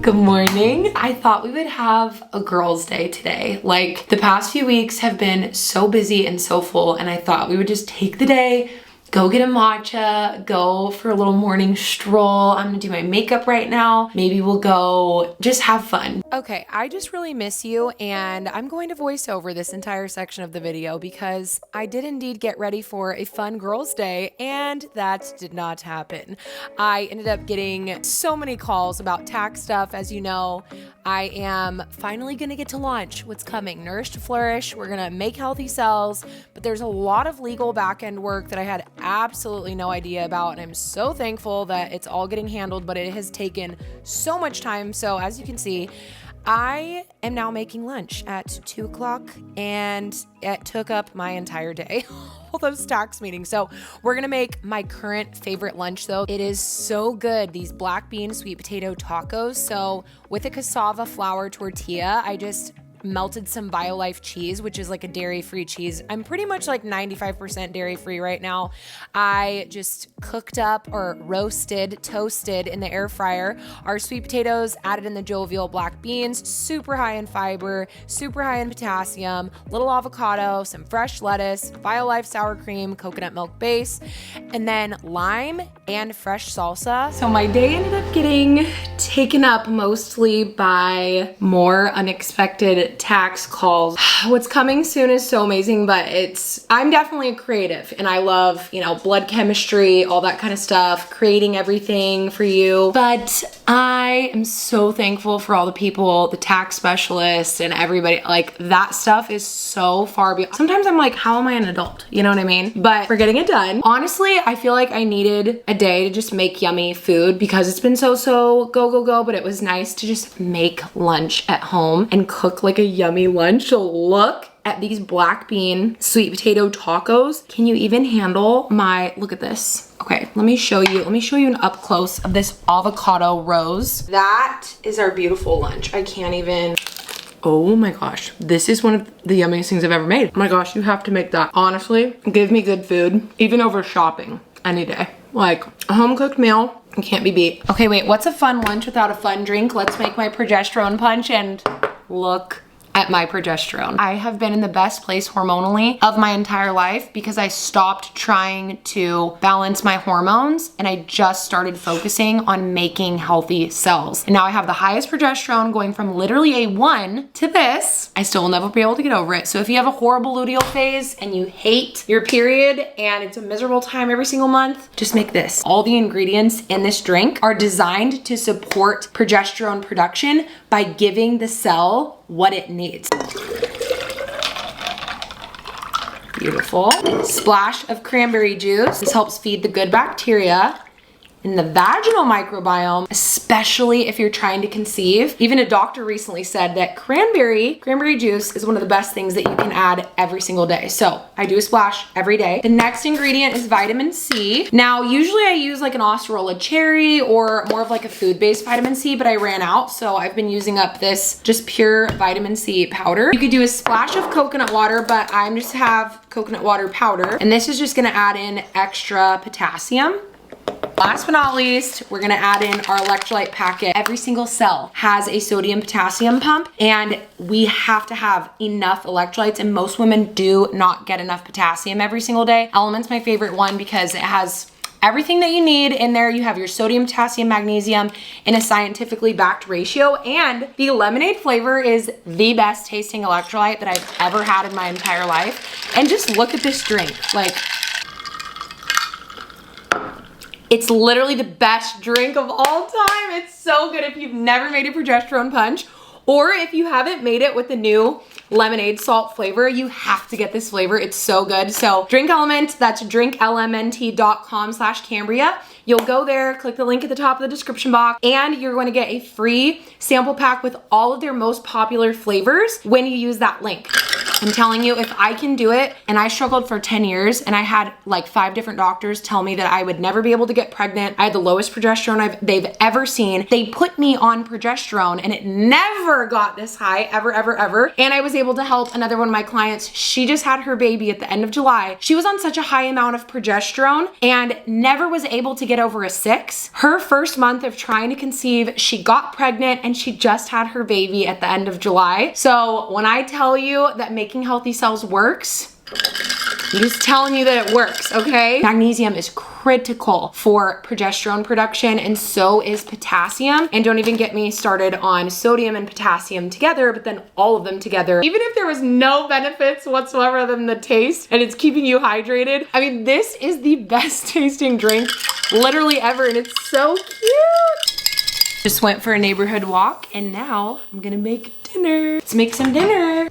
Good morning. I thought we would have a girls' day today. Like, the past few weeks have been so busy and so full, and I thought we would just take the day, go get a matcha, go for a little morning stroll. I'm gonna do my makeup right now. Maybe we'll go just have fun. Okay, I just really miss you, and I'm going to voice over this entire section of the video because I did indeed get ready for a fun girls' day, and that did not happen. I ended up getting so many calls about tax stuff. As you know, I am finally gonna get to launch what's coming, Nourish to Flourish. We're gonna make healthy cells, but there's a lot of legal back-end work that I had absolutely no idea about, and I'm so thankful that it's all getting handled, but it has taken so much time. So as you can see, I am now making lunch at 2 o'clock, and it took up my entire day. All those tax meetings. So we're gonna make my current favorite lunch though. It is so good, these black bean sweet potato tacos. So with a cassava flour tortilla, I just melted some BioLife cheese, which is like a dairy-free cheese. I'm pretty much like 95% dairy-free right now. I just cooked up or roasted, toasted in the air fryer our sweet potatoes, added in the jovial black beans, super high in fiber, super high in potassium, little avocado, some fresh lettuce, BioLife sour cream, coconut milk base, and then lime and fresh salsa. So my day ended up getting taken up mostly by more unexpected tax calls. What's coming soon is so amazing, but I'm definitely a creative and I love, blood chemistry, all that kind of stuff, creating everything for you. But I am so thankful for all the people, the tax specialists and everybody. Like, that stuff is so far beyond. Sometimes I'm like, how am I an adult? You know what I mean? But we're getting it done. Honestly, I feel like I needed a day to just make yummy food because it's been so go, but it was nice to just make lunch at home and cook like a yummy lunch. So look at these black bean sweet potato tacos. Can you even handle look at this. Okay, let me show you an up close of this avocado rose. That is our beautiful lunch. I can't even. Oh my gosh, this is one of the yummiest things I've ever made. Oh my gosh, you have to make that. Honestly, give me good food, even over shopping any day. Like, a home cooked meal, it can't be beat. Okay, wait, what's a fun lunch without a fun drink? Let's make my progesterone punch and look at my progesterone. I have been in the best place hormonally of my entire life because I stopped trying to balance my hormones and I just started focusing on making healthy cells. And now I have the highest progesterone, going from literally a 1 to this. I still will never be able to get over it. So if you have a horrible luteal phase and you hate your period and it's a miserable time every single month, just make this. All the ingredients in this drink are designed to support progesterone production by giving the cell what it needs. Beautiful. Splash of cranberry juice. This helps feed the good bacteria in the vaginal microbiome, especially if you're trying to conceive. Even a doctor recently said that cranberry juice is one of the best things that you can add every single day. So I do a splash every day. The next ingredient is vitamin C. Now, usually I use like an Acerola cherry or more of like a food-based vitamin C, but I ran out. So I've been using up this just pure vitamin C powder. You could do a splash of coconut water, but I just have coconut water powder. And this is just gonna add in extra potassium. Last but not least, we're gonna add in our electrolyte packet. Every single cell has a sodium potassium pump, and we have to have enough electrolytes, and most women do not get enough potassium every single day. LMNT's my favorite one because it has everything that you need in there. You have your sodium, potassium, magnesium in a scientifically backed ratio, and the lemonade flavor is the best tasting electrolyte that I've ever had in my entire life. And just look at this drink. Like, it's literally the best drink of all time. It's so good if you've never made a progesterone punch, or if you haven't made it with the new lemonade salt flavor, you have to get this flavor. It's so good. So Drink LMNT, that's drinklmnt.com/Cambria. You'll go there, click the link at the top of the description box, and you're going to get a free sample pack with all of their most popular flavors when you use that link. I'm telling you, if I can do it, and I struggled for 10 years and I had like 5 different doctors tell me that I would never be able to get pregnant. I had the lowest progesterone they've ever seen. They put me on progesterone and it never got this high, ever, ever, ever. And I was able to help another one of my clients. She just had her baby at the end of July. She was on such a high amount of progesterone and never was able to get over a 6. Her first month of trying to conceive, she got pregnant and she just had her baby at the end of July. So when I tell you that making healthy cells works, I'm just telling you that it works, okay? Magnesium is critical for progesterone production, and so is potassium. And don't even get me started on sodium and potassium together, but then all of them together. Even if there was no benefits whatsoever other than the taste, and it's keeping you hydrated, I mean, this is the best tasting drink literally ever, and it's so cute. Just went for a neighborhood walk, and now I'm gonna make dinner. Let's make some dinner.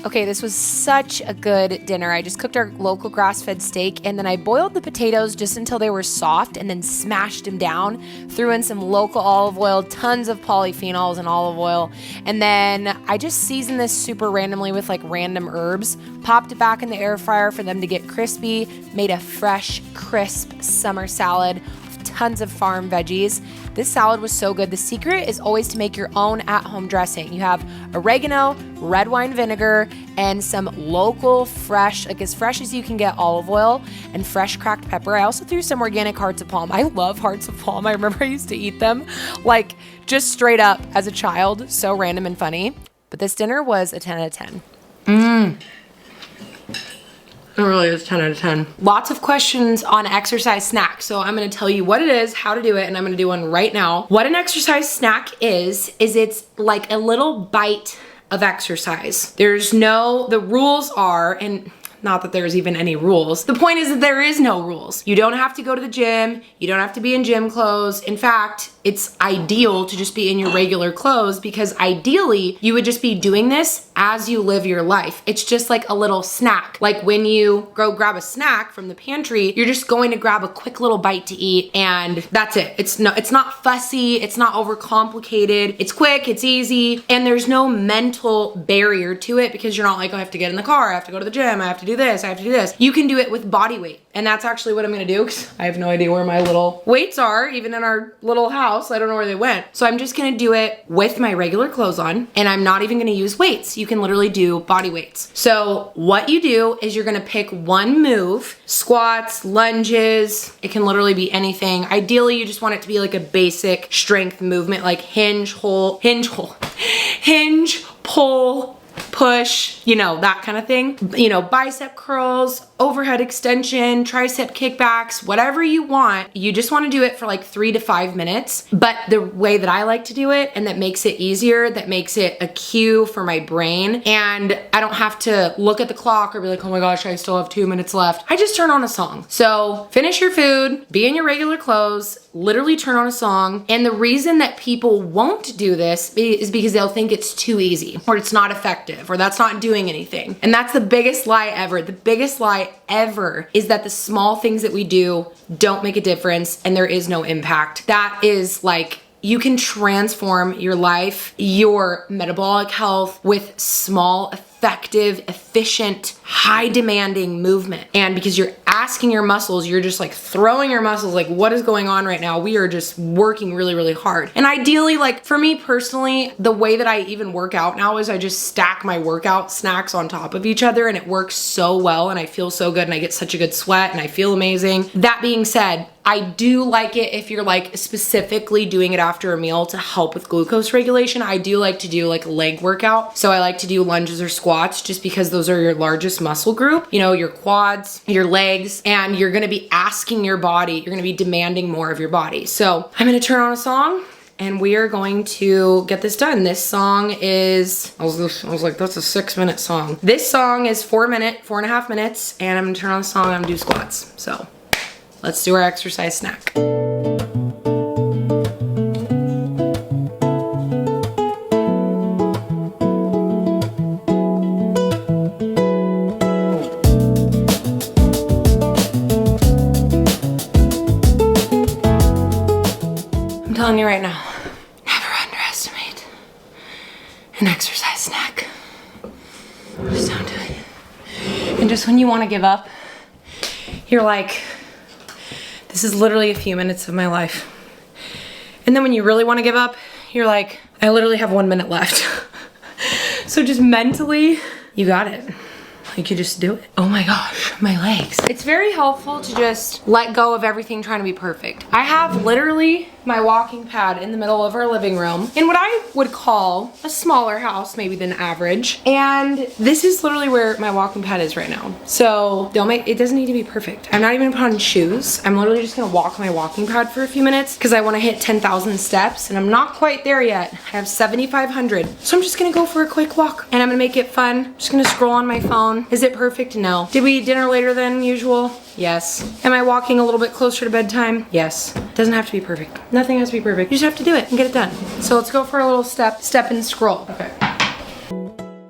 Okay, this was such a good dinner. I just cooked our local grass-fed steak, and then I boiled the potatoes just until they were soft and then smashed them down, threw in some local olive oil, tons of polyphenols and olive oil, and then I just seasoned this super randomly with like random herbs, popped it back in the air fryer for them to get crispy, made a fresh, crisp summer salad, tons of farm veggies. This salad was so good. The secret is always to make your own at-home dressing. You have oregano, red wine vinegar, and some local fresh, like as fresh as you can get olive oil and fresh cracked pepper. I also threw some organic hearts of palm. I love hearts of palm. I remember I used to eat them like just straight up as a child. So random and funny. But this dinner was a 10 out of 10. It really is 10 out of 10. Lots of questions on exercise snacks. So I'm gonna tell you what it is, how to do it, and I'm gonna do one right now. What an exercise snack is it's like a little bite of exercise. The rules are, and not that there's even any rules. The point is that there is no rules. You don't have to go to the gym. You don't have to be in gym clothes. In fact, it's ideal to just be in your regular clothes because ideally you would just be doing this as you live your life. It's just like a little snack. Like when you go grab a snack from the pantry, you're just going to grab a quick little bite to eat and that's it. It's not fussy. It's not overcomplicated. It's quick, it's easy, and there's no mental barrier to it because you're not like, oh, I have to get in the car, I have to go to the gym, I have to do this, I have to do this. You can do it with body weight. And that's actually what I'm gonna do because I have no idea where my little weights are, even in our little house. I don't know where they went. So I'm just gonna do it with my regular clothes on, and I'm not even gonna use weights. You can literally do body weights. So what you do is you're gonna pick one move, squats, lunges, it can literally be anything. Ideally, you just want it to be like a basic strength movement, like hinge, pull, push, that kind of thing. Bicep curls, overhead extension, tricep kickbacks, whatever you want. You just want to do it for like 3 to 5 minutes. But the way that I like to do it, and that makes it easier, that makes it a cue for my brain, and I don't have to look at the clock or be like, oh my gosh, I still have 2 minutes left. I just turn on a song. So finish your food, be in your regular clothes, literally turn on a song. And the reason that people won't do this is because they'll think it's too easy, or it's not effective, or that's not doing anything. And that's the biggest lie ever. The biggest lie ever is that the small things that we do don't make a difference and there is no impact. That is like, you can transform your life, your metabolic health with small, effective, efficient, high demanding movement. And because you're asking your muscles, you're just like throwing your muscles, like what is going on right now? We are just working really, really hard. And ideally, like for me personally, the way that I even work out now is I just stack my workout snacks on top of each other, and it works so well, and I feel so good, and I get such a good sweat, and I feel amazing. That being said, I do like it if you're like specifically doing it after a meal to help with glucose regulation. I do like to do like a leg workout. So I like to do lunges or squats just because those are your largest muscle group, your quads, your legs, and you're gonna be asking your body, you're gonna be demanding more of your body. So I'm gonna turn on a song and we are going to get this done. This song is, I was like, that's a 6-minute song. This song is 4.5 minutes, and I'm gonna turn on the song and I'm gonna do squats. So let's do our exercise snack. I'm telling you right now, never underestimate an exercise snack. Just don't do it. And just when you want to give up, you're like, this is literally a few minutes of my life. And then when you really want to give up, you're like, I literally have 1 minute left. So just mentally, you got it. You could just do it. Oh my gosh, my legs. It's very helpful to just let go of everything trying to be perfect. I have literally my walking pad in the middle of our living room in what I would call a smaller house maybe than average. And this is literally where my walking pad is right now. So it doesn't need to be perfect. I'm not even gonna put on shoes. I'm literally just gonna walk my walking pad for a few minutes because I wanna hit 10,000 steps and I'm not quite there yet. I have 7,500. So I'm just gonna go for a quick walk and I'm gonna make it fun. I'm just gonna scroll on my phone. Is it perfect? No. Did we eat dinner later than usual? Yes. Am I walking a little bit closer to bedtime? Yes. Doesn't have to be perfect. Nothing has to be perfect. You just have to do it and get it done. So let's go for a little step and scroll. Okay.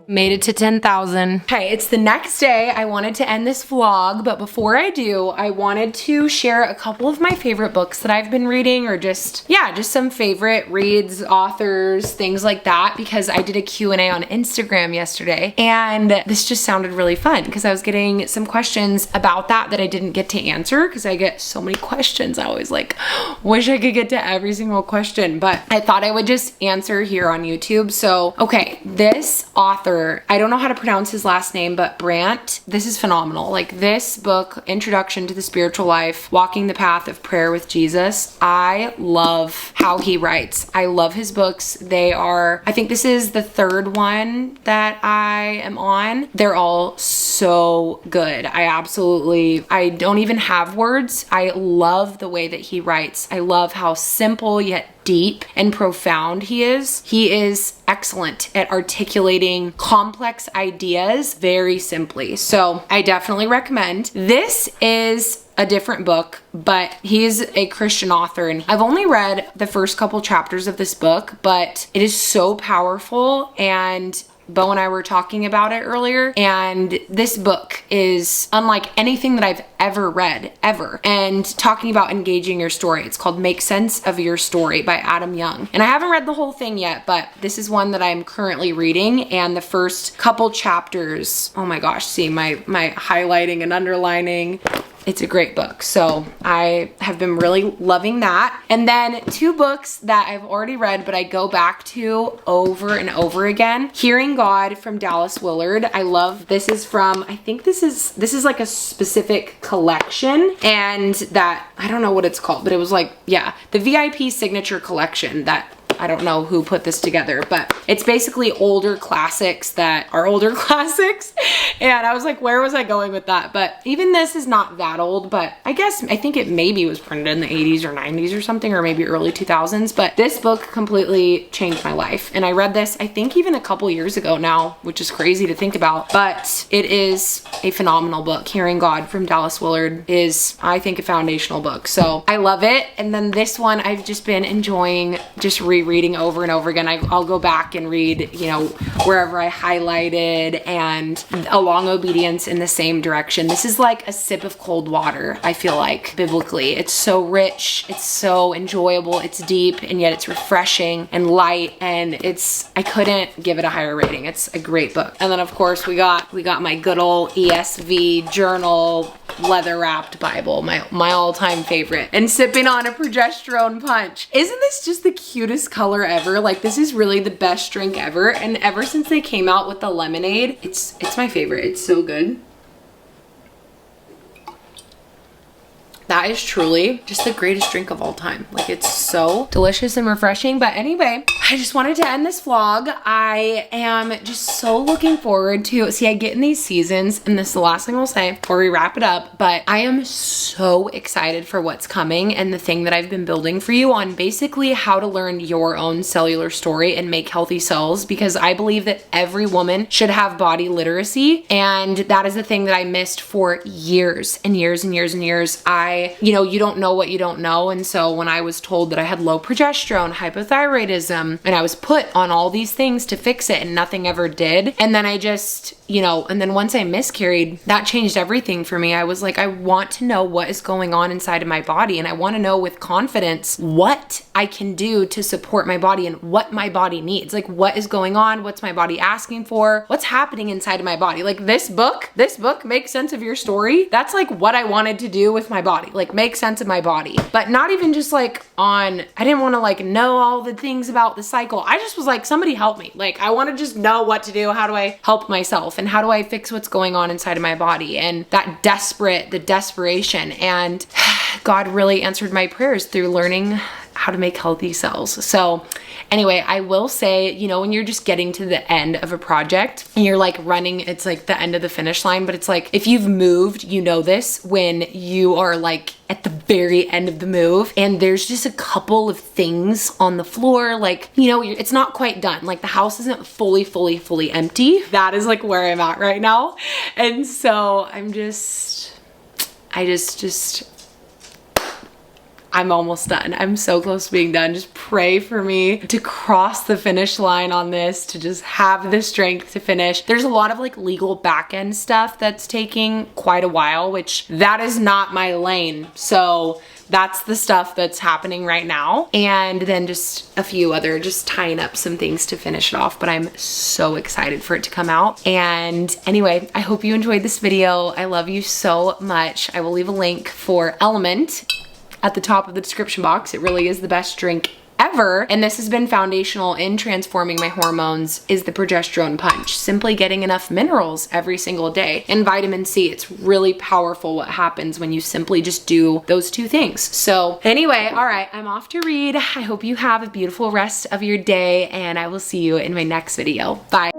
Made it to 10,000. Okay, it's the next day. I wanted to end this vlog, but before I do, I wanted to share a couple of my favorite books that I've been reading, or just some favorite reads, authors, things like that, because I did a Q&A on Instagram yesterday, and this just sounded really fun because I was getting some questions about that I didn't get to answer because I get so many questions. I always like, wish I could get to every single question, but I thought I would just answer here on YouTube. So, okay, this author, I don't know how to pronounce his last name, but Brant, this is phenomenal. Like this book, Introduction to the Spiritual Life, Walking the Path of Prayer with Jesus. I love how he writes. I love his books. I think this is the third one that I am on. They're all so good. I don't even have words. I love the way that he writes. I love how simple yet deep and profound he is. He is excellent at articulating complex ideas very simply. So I definitely recommend. This is a different book, but he's a Christian author, and I've only read the first couple chapters of this book, but it is so powerful, and Bo and I were talking about it earlier, and this book is unlike anything that I've ever read, ever. And talking about engaging your story. It's called Make Sense of Your Story by Adam Young. And I haven't read the whole thing yet, but this is one that I'm currently reading, and the first couple chapters, oh my gosh, see my highlighting and underlining. It's a great book. So I have been really loving that. And then two books that I've already read, but I go back to over and over again. Hearing God from Dallas Willard. I love, this is from, I think this is like a specific collection, and that, I don't know what it's called, but it was like, yeah, the VIP signature collection that, I don't know who put this together, but it's basically older classics that are older classics. And I was like, where was I going with that? But even this is not that old, but I think it maybe was printed in the 80s or 90s or something, or maybe early 2000s. But this book completely changed my life. And I read this, I think even a couple years ago now, which is crazy to think about, but it is a phenomenal book. Hearing God from Dallas Willard is, I think, a foundational book. So I love it. And then this one I've just been enjoying just rereading over and over again. I'll go back and read, you know, wherever I highlighted, and Along Obedience in the Same Direction. This is like a sip of cold water, I feel like, biblically. It's so rich, it's so enjoyable, it's deep, and yet it's refreshing and light, and I couldn't give it a higher rating. It's a great book. And then of course we got my good old ESV journal leather wrapped Bible, my all-time favorite, and sipping on a Progesterone Punch. Isn't this just the cutest color ever? Like, this is really the best drink ever, and ever since they came out with the lemonade, it's my favorite. It's so good. That is truly just the greatest drink of all time. Like, it's so delicious and refreshing. But anyway, I just wanted to end this vlog. I am just so looking forward to, see, I get in these seasons, and this is the last thing I'll say before we wrap it up, but I am so excited for what's coming and the thing that I've been building for you on basically how to learn your own cellular story and make healthy cells, because I believe that every woman should have body literacy, and that is the thing that I missed for years and years and years and years. I you don't know what you don't know. And so when I was told that I had low progesterone, hypothyroidism, and I was put on all these things to fix it and nothing ever did. And then I just, and then once I miscarried, that changed everything for me. I was like, I want to know what is going on inside of my body. And I want to know with confidence what I can do to support my body and what my body needs. Like, what is going on? What's my body asking for? What's happening inside of my body? Like this book makes sense of your story. That's like what I wanted to do with my body, like make sense of my body, but not even just like I didn't want to like know all the things about the cycle. I just was like, somebody help me. Like, I want to just know what to do. How do I help myself? And how do I fix what's going on inside of my body? And the desperation. And God really answered my prayers through learning how to make healthy cells. So anyway, I will say, when you're just getting to the end of a project and you're like running, it's like the end of the finish line, but it's like, if you've moved, this when you are like at the very end of the move and there's just a couple of things on the floor, like, it's not quite done. Like the house isn't fully empty. That is like where I'm at right now. And so I'm almost done. I'm so close to being done. Just pray for me to cross the finish line on this, to just have the strength to finish. There's a lot of like legal back end stuff that's taking quite a while, which that is not my lane. So that's the stuff that's happening right now. And then just a few other, just tying up some things to finish it off. But I'm so excited for it to come out. And anyway, I hope you enjoyed this video. I love you so much. I will leave a link for LMNT at the top of the description box. It really is the best drink ever. And this has been foundational in transforming my hormones, is the Progesterone Punch. Simply getting enough minerals every single day and vitamin C. It's really powerful what happens when you simply just do those two things. So anyway, all right, I'm off to read. I hope you have a beautiful rest of your day and I will see you in my next video. Bye.